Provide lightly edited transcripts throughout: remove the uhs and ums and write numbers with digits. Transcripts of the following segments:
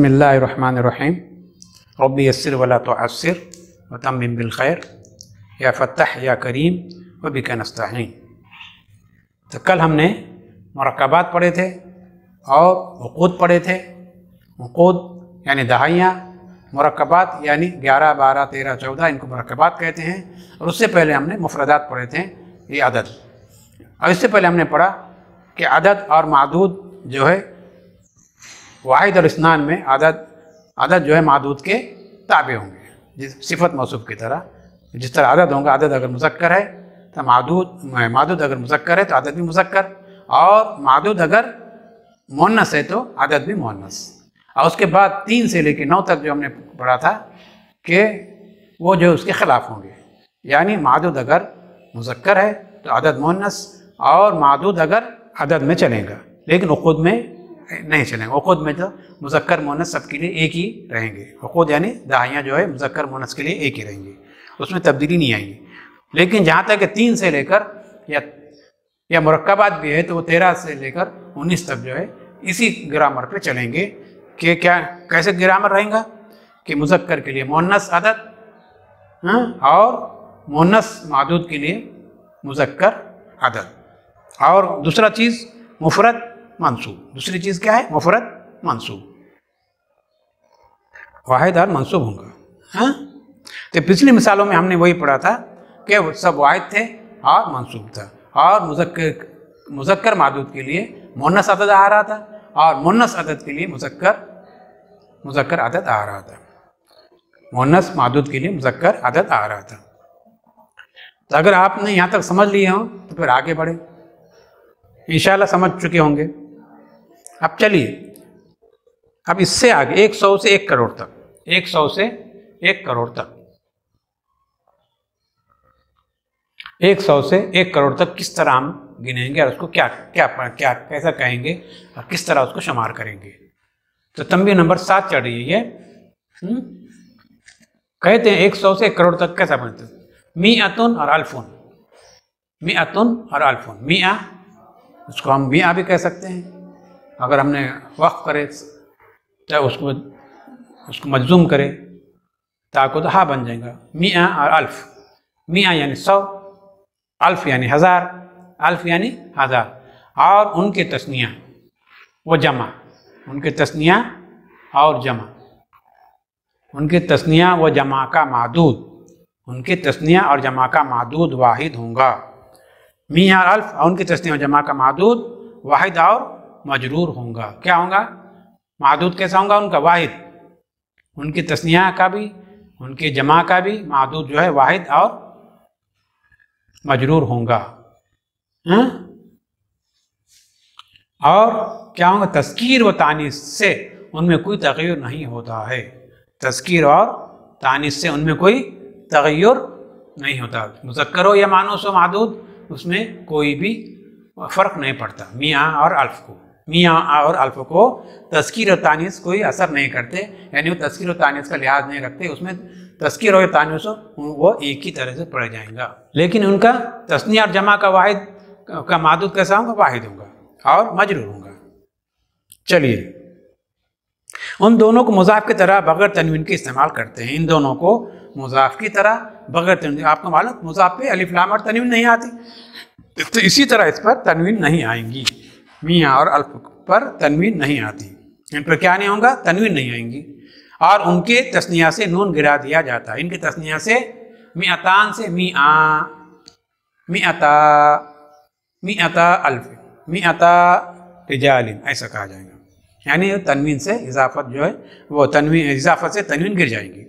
बिस्मिल्लाहिर्रहमानिर्रहीम रब्बी यस्सिर वला तुअस्सिर व तम्मिम बिल खैर या फ़त्ताह या करीम व बिका नस्तईन। तो कल हमने मुरक्कबात पढ़े थे और उक़ूद पढ़े थे। उक़ूद यानी दहाइयाँ, मुरक्कबात यानी 11, 12, 13, 14 इनको मुरक्कबात कहते हैं। और उससे पहले हमने मुफ़रदात पढ़े थे, ये अदद। और इससे पहले हमने पढ़ा कि अदद और मादूद जो है वाहिद और इस्नान में अदद जो है मादूद के ताबे होंगे, जिस सिफत मौसूफ की तरह। जिस तरह अदद होगा, अदद अगर मुज़क्कर है तो मादूद अगर मुज़क्कर है तो अदद भी मुज़क्कर, और मादूद अगर मुअन्नस है तो अदद भी मुअन्नस। और उसके बाद 3 से लेकर 9 तक जो हमने पढ़ा था कि वो जो उसके ख़िलाफ़ होंगे, यानी मादूद अगर मुज़क्कर है तो अदद मुअन्नस, और मादूद अगर अदद में चलेगा लेकिन उक़ूद में नहीं चलेंगे। उक़ूद में तो मुज़क्कर मुअन्नस सबके लिए एक ही रहेंगे। उक़ूद यानी दहाइयाँ जो है मुज़क्कर मुअन्नस के लिए एक ही रहेंगी, उसमें तब्दीली नहीं आएगी। लेकिन जहाँ तक 3 से लेकर या मुरक्कबात भी है तो वो 13 से लेकर 19 तक जो है इसी ग्रामर पे चलेंगे कि कैसे ग्रामर रहेगा कि मुज़क्कर के लिए मुअन्नस अदद और मुअन्नस मादूद के लिए मुज़क्कर अदद। और दूसरा चीज़ मुफ़रद मंसूब। दूसरी चीज़ क्या है? मुफ़रद मंसूब, वाहिद और मंसूब होगा। तो पिछली मिसालों में हमने वही पढ़ा था कि सब वाहिद थे और मंसूब था, और मुज़क्कर मादूद के लिए मुअन्नस अदद आ रहा था और मुअन्नस अदद के लिए मुज़क्कर अदद आ रहा था। मुअन्नस मादूद के लिए मुज़क्कर अदद आ रहा था। तो अगर आपने यहाँ तक समझ लिए हों तो फिर आगे बढ़े, इंशाअल्लाह समझ चुके होंगे। अब चलिए, अब इससे आगे 100 से 1 करोड़ तक, 100 से 1 करोड़ तक, 100 से 1 करोड़ तक किस तरह हम गिनेंगे और उसको क्या कैसा कहेंगे और किस तरह उसको शुमार करेंगे। तो तंबीह नंबर 7 चढ़ रही है ये। कहते हैं 100 से 1 करोड़ तक कैसा बनते हैं? मिअतुन और अल्फुन। मिअतुन और अल्फुन। मिआ, उसको हम मिआ भी कह सकते हैं। अगर हमने वक्फ करे तो उसको मजजूम करे ताको तो हा बन जाएगा। मिआ और अल्फ। मिआ यानी 100, अल्फ यानी 1000, अल्फ यानी 1000। और उनके तस्निया वो जमा, उनके तस्निया और जमा, उनके तस्निया व जमा का मादूद, उनके तस्निया और जमा का मादूद वाहिद होगा। मिआ और अल्फ और उनके तस्निया और जमा का मादूद वाहिद और मजरूर होगा। क्या होगा? मादूद कैसा होगा उनका? वाहिद। उनकी तस्निया का भी उनके जमा का भी मादूद जो है वाहिद और मजरूर होगा। और क्या होगा? तस्कीर व तानीस से उनमें कोई तग़य्युर नहीं होता है। तस्कीर और तानीस से उनमें कोई तग़य्युर नहीं होता। मुज़क्कर हो या मानूस हो मादूद, उसमें कोई भी फ़र्क नहीं पड़ता। मियाँ और अल्फ को, मियाँ और अल्फ को तस्कीर और तानीस कोई असर नहीं करते, यानी वो तस्कीर और तानीस का लिहाज नहीं रखते। उसमें तस्कीर और तानीस वो एक ही तरह से पढ़ जाएगा। लेकिन उनका तस्निया और जमा का वाहिद का मादूद कैसा होगा? वाहिद होगा और मजरूर होगा। चलिए, उन दोनों को मुज़ाफ की तरह बगैर तनवीन के इस्तेमाल करते हैं। इन दोनों को मुज़ाफ की तरह बगैर तनवीन, आपको मालूम मुज़ाफ पे अलिफ लाम और तनवीन नहीं आती, तो इसी तरह इस पर तनवीन नहीं आएंगी। मियाँ और अल्फ पर तनवीन नहीं आती, इन पर क्या नहीं होगा? तनवीन नहीं आएंगी। और उनके तस्निया से नून गिरा दिया जाता है। इनके तस्निया से मिअतान से मिआ, मिअता, मिअता अल्फ, मिअता रिजालिन ऐसा कहा जाएगा। यानी तनवीन से इजाफत जो है वो तनवीन, इजाफत से तनवीन गिर जाएगी।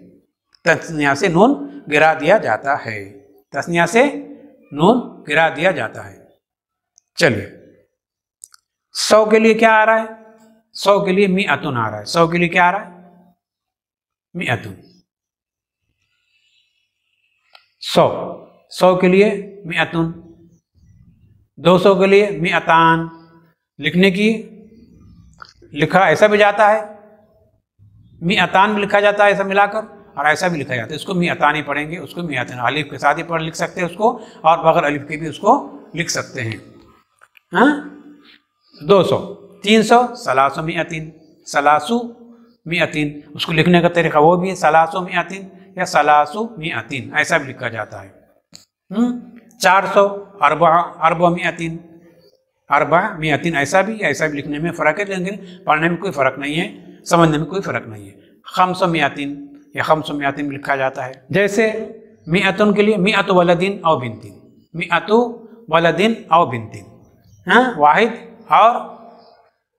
तस्निया से नून गिरा दिया जाता है। तस्निया से नून गिरा दिया जाता है। चलिए, 100 के लिए क्या आ रहा है? 100 के लिए मिअतुन आ रहा है। 100 के लिए क्या आ रहा है? मिअतुन। 100 के लिए मिअतुन। 200 के लिए मिअतान। लिखने की लिखा ऐसा भी जाता है, मिअतान भी लिखा जाता है ऐसा मिलाकर, और ऐसा भी लिखा जाता है। इसको मिअतान ही पढ़ेंगे, उसको मिअतान अलिफ के साथ ही पढ़ लिख सकते हैं उसको, और बगैर अलिफ के भी उसको लिख सकते हैं। 200, 300 सलासु मिअतिन, सलासु मियातिन, उसको लिखने का तरीका वो भी है सलासो मियातिन या सलासो मियातिन, ऐसा भी लिखा जाता है। 400 अरबा मियातिन, अरबा मियातिन, ऐसा भी लिखने में फ़र्क है, लेकिन पढ़ने में कोई फ़र्क नहीं है, समझने में कोई फ़र्क नहीं है। खम्सो मियातिन या खम्सो मियातिन भी लिखा जाता है। जैसे मियातुन के लिए मियातु वलदिन औ बिनतिन, मियातु वलदिन औ बिनतिन, हाँ, वाहिद और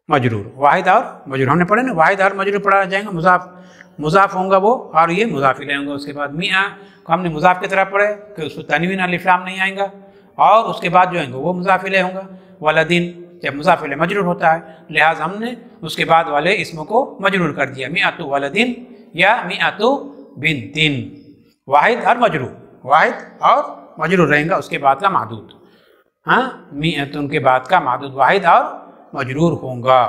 मजरूर, वाहिद और मजरूर हमने पढ़े ना, वाहिद और मजरूर पढ़ा जाएगा, मुजाफ होगा वो और ये मुजाफ इलैहि होगा। उसके बाद मियाँ को हमने मुजाफ की तरह पढ़े कि उसको तनवीन अलिफ लाम नहीं आएगा, और उसके बाद जो आएंगे वो मुजाफ इलैहि होगा। वलदिन जब मुजाफ इलैहि मजरूर होता है, लिहाजा हमने उसके बाद वाले इसमों को मजरूर कर दिया, मियातु वलदिन या मियातु बिनतिन, वाहिद और मजरूर, वाहिद और मजरूर रहेगा उसके बाद का मादूद, हाँ, मियातुन के बाद का मादूद वाहिद और मजरूर होगा।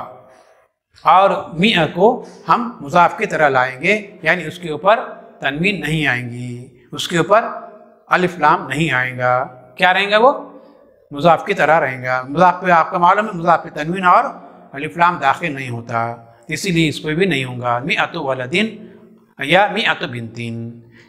और मिया को हम मुजाफ की तरह लाएंगे, यानी उसके ऊपर तनवीन नहीं आएंगी, उसके ऊपर अलिफ लाम नहीं आएगा, क्या रहेगा वो मुजाफ की तरह रहेगा। मुजाफ पे आपका मालूम है मुजाफ पे तनवीन और अलिफ लाम दाखिल नहीं होता, इसीलिए इस पर भी नहीं होगा मियातु वलदिन या मियातु बिनतिन।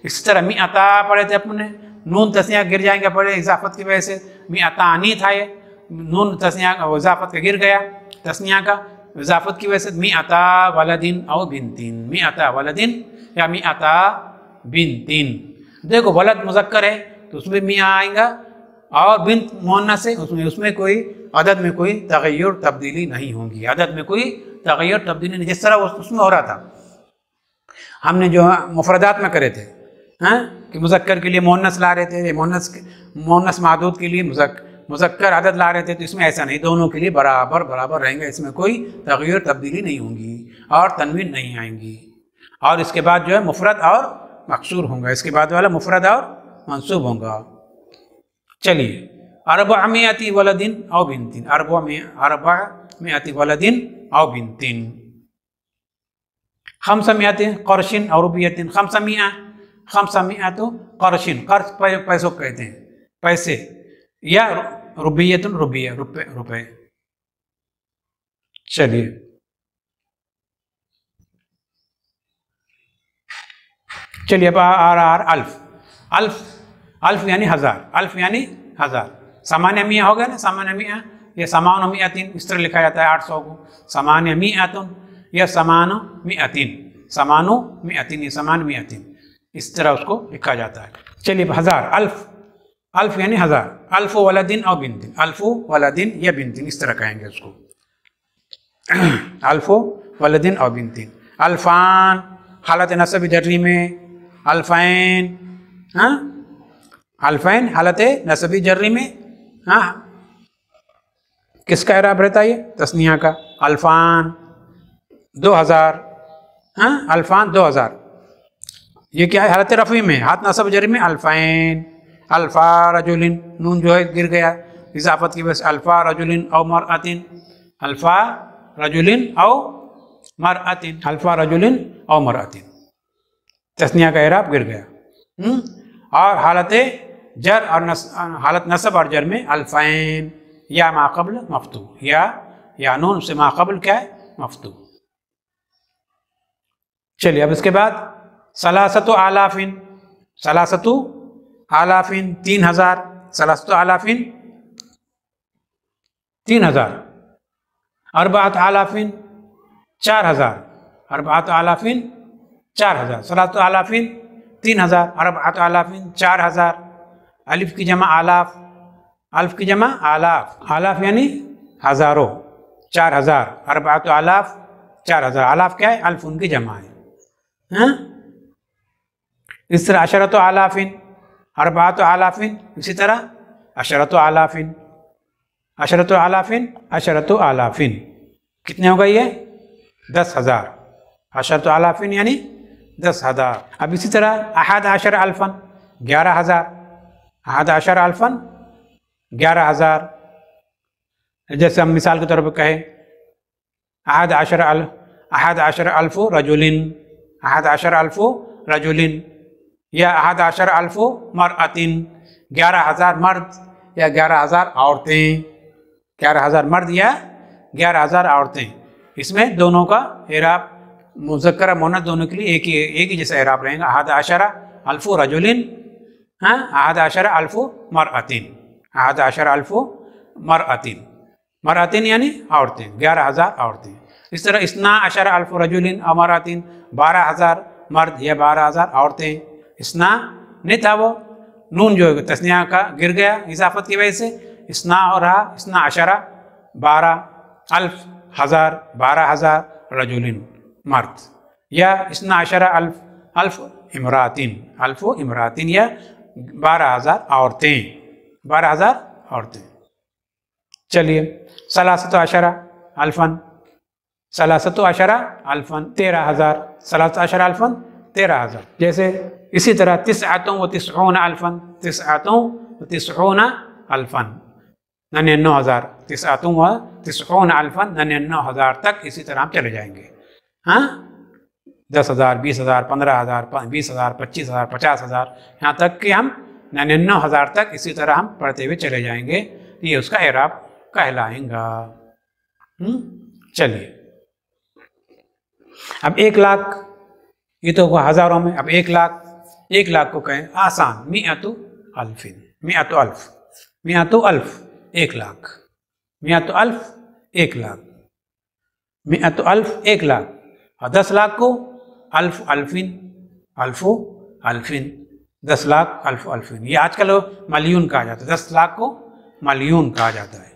इसी तरह मियाता पढ़े थे अपने, नून तस्निया गिर जाएंगे पढ़े इजाफत की वजह से, मियातानी था ये, नून तस्निया इजाफत का गिर गया, तस्निया का इजाफत की वजह से मियाता वलदिन औ बिनतिन, मियाता वलदिन या मियाता बिनतिन। देखो वलद मुज़क्कर है तो उसमें मियाँ आएगा, और बिन्त मुअन्नस है उसमें कोई अदद में कोई तगय्युर तब्दीली नहीं होगी, अदद में कोई तगय्युर तब्दीली नहीं, जिस तरह उसमें हो रहा था हमने जो मुफरदात में करे थे, हाँ, कि मुज़क्कर के लिए मुअन्नस ला रहे थे, मुअन्नस मादूद के लिए मुज़क्कर अदद ला रहे थे, तो इसमें ऐसा नहीं, दोनों के लिए बराबर बराबर रहेंगे, इसमें कोई तगय्युर तब्दीली नहीं होगी और तनवीन नहीं आएंगी। और इसके बाद जो है मुफरद और मकसूर होगा, इसके बाद वाला मुफरद और मंसूब होगा। चलिए अरबा मियाती वलदिन औ बिनतिन, अरबा मियाती वलदिन औ बिनतिन। खम्सा मियातिन क़र्शिन और रुबियतिन, खम्सा मियातु क़र्शिन, क़र्श पैसों कहते हैं, पैसे, या रुबियतुन रुबिया रुपए। चलिए अब आ रहा अल्फ यानी हजार, अल्फ यानी हजार। सामान्य मियाँ हो गया ना, सामान्य मियाँ, ये समान मियातिन इस तरह लिखा जाता है 800 को, सामान्य मियातुन या समान मियातिन, समानो मियातिन या समान मियातिन, इस तरह उसको लिखा जाता है। चलिए हजार, अल्फ यानी हजार, अल्फो वलदिन और बिनतिन, अल्फो वलदिन या बिनतिन इस तरह कहेंगे उसको, अल्फो वलदिन और बिनतिन। अल्फान हालत नसब जर्री में, अल्फैन, हाँ, अल्फैन हालत नसबी जर्री में, हाँ, किसका इराब रहता है ये, तस्निया का। अल्फान 2000, हाँ, अल्फान 2000, ये क्या है हालत रफ़ी में, हाथ नसब जर्री में, अल्फैन। अल्फा रजुलिन, नून जो है गिर गया इजाफत की वजह से, अल्फा रजुलिन औ मरअतिन, अल्फा रजुलिन औ मरअतिन, अल्फा रजुलिन औ मरअतिन, तस्निया का इराब गिर गया। और हालत जर और हालत नसब और जर में अल्फैन या माक़ब्ल मफ्तू, या नून से माक़ब्ल क्या है, मफ्तू। चलिए अब इसके बाद सलासतु आलाफिन, सलासतु आलाफिन 3000, सलासतु आलाफिन 3000, अरबात आलाफिन 4000, अरबात आलाफिन 4000, सलासतु आलाफिन 3000, अरबात आलाफिन 4000। अलिफ की जमा आलाफ, अल्फ की जमा आलाफ, आलाफ यानी हज़ारों, 4000, अरबात आलाफ 4000, आलाफ क्या है, अल्फ उनकी जमा है, हाँ? इस तरह अशरत आलाफिन, अरबात आलाफिन, इसी तरह अशरत आलाफिन, अशरत आलाफिन, अशरत आलाफिन, कितने हो गई है, 10,000, अशरत आलाफिन यानी 10,000। अब इसी तरह अहद अशर अल्फन 11,000, अहद अशर अल्फन 11,000। जैसे हम मिसाल के तौर पर कहें अहद अशर अल्फु रजुलिन, अहद अशर अल्फु रजुलिन, या अहद अशर अल्फु मरअतिन, 11,000 मर्द या 11,000 औरतें, 11,000 मर्द या 11,000 औरतें। इसमें दोनों का इराब मुज़क्कर मुअन्नस दोनों के लिए एक ही जैसा इराब रहेगा। अहद अशरा अल्फु रजुलिन, हाँ, अहद अशरा अल्फु मरअतिन, अहद अशरा अल्फु मरअतिन, मरअतिन यानी औरतें, 11,000 औरतें। इस तरह इस्ना अशरा अल्फु रजुलिन और मरअतिन, 12,000 मर्द या 12,000 औरतें। इस्ना नहीं था वो, नून जो है तस्निया का गिर गया इजाफत की वजह से, इस्ना हो रहा इस्ना अशरा 12, अल्फ हज़ार 12,000 रजुलिन मर्द, या इस्ना अशरा अल्फ अल्फ इमरातिन, अल्फो इमरातिन या 12,000 औरतें, 12,000 औरतें। चलिए सलासतो अशरा अल्फन, सलासतो अशरा अल्फन 13,000, सलासतो अशरा अल्फन 13,000। जैसे इसी तरह तिसअतुन व तिसऊन अल्फन, तिसअतुन व तिसऊन अल्फन 99,000, तिसअतुन व तिसऊन अल्फन 99,000 तक इसी तरह हम चले जाएंगे। हाँ, 10,000, 20,000, 15,000, 20,000, 25,000, 50,000, यहाँ तक कि हम 99,000 तक इसी तरह हम पढ़ते हुए चले जाएंगे। ये उसका एराब कहलाएगा। चलिए अब 1 लाख, ये तो हुआ हज़ारों में। अब 1 लाख, 1 लाख को कहें आसान, मिअतु अल्फिन, मिअतु अल्फ, मिअतु अल्फ 1 लाख, मिअतु अल्फ 1 लाख, मिअतु अल्फ 1 लाख। और 10 लाख को अल्फ अल्फिन, अल्फो अल्फिन, 10 लाख अल्फ अल्फिन। ये आजकल मलियून कहा जाता है, 10 लाख को मलियून कहा जाता है।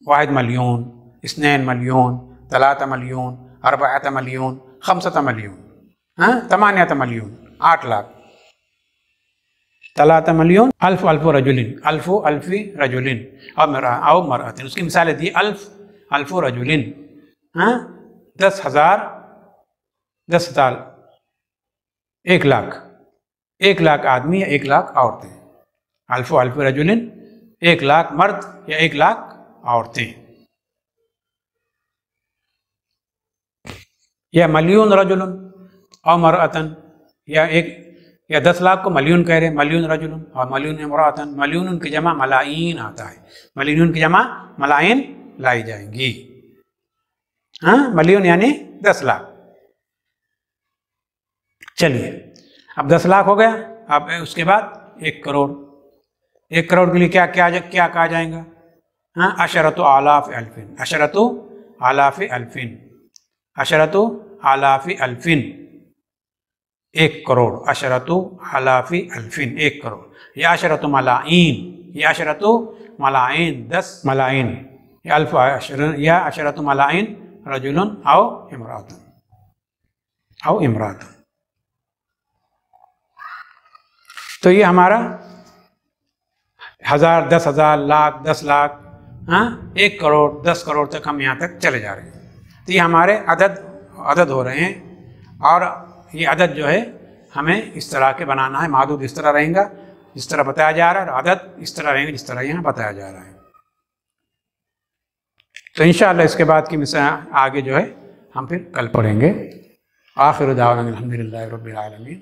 वाहिद मलियून, इस्नैन मलियून, तलाता मलियून, अरबाअत मलियून, खमसत मलियून, हाँ, तमानियत मलियून 8 लाख। तलाता मलियून अल्फ अल्फो रजुलिन, अल्फो अल्फी रजुलिन और मरअतिन। उसकी मिसालें दी, अल्फ अल्फो रजुलिन, हाँ, 10,000, 10,000, 1 लाख, 1 लाख आदमी या 1 लाख औरतें। अल्फो अल्फी रजुलिन 1 लाख मर्द या 1 लाख औरतें। या मलियून रजुलन और मरअतन, या 10 लाख को मलियून कह रहे, मलियून रजुलन और मलियून मरअतन। मलियून की जमा मलाइन आता है, मलियून की जमा मलाइन लाई जाएंगी। हाँ, मलियून यानी 10 लाख। चलिए अब 10 लाख हो गया। अब उसके बाद 1 करोड़, 1 करोड़ के लिए क्या क्या क्या कहा जाएगा? हाँ, अशरतु आलाफ अल्फिन, अशरतु आलाफ अल्फिन, अशरतु आलाफी अल्फिन 1 करोड़, अशरतु आलाफी अल्फिन 1 करोड़। या अशरतु मलाइन, या अशरतु मलाइन 10 मलाइन, या अल्फ या अशरतु मलाइन रजुलन आओ इमरातन, आओ इमरातन। तो ये हमारा 1000, 10,000, लाख, 10 लाख, हाँ, 1 करोड़, 10 करोड़ तक हम यहाँ तक चले जा रहे हैं। तो ये हमारे अदद हो रहे हैं। और ये अदद जो है हमें इस तरह के बनाना है। मादूद इस तरह रहेगा जिस तरह बताया जा रहा है, और अदद इस तरह रहेंगे जिस तरह यहाँ बताया जा रहा है। तो इंशाअल्लाह इसके बाद की मिसाल आगे जो है हम फिर कल पढ़ेंगे। आखिर दावाना अल्हम्दुलिल्लाहि रब्बिल आलमीन।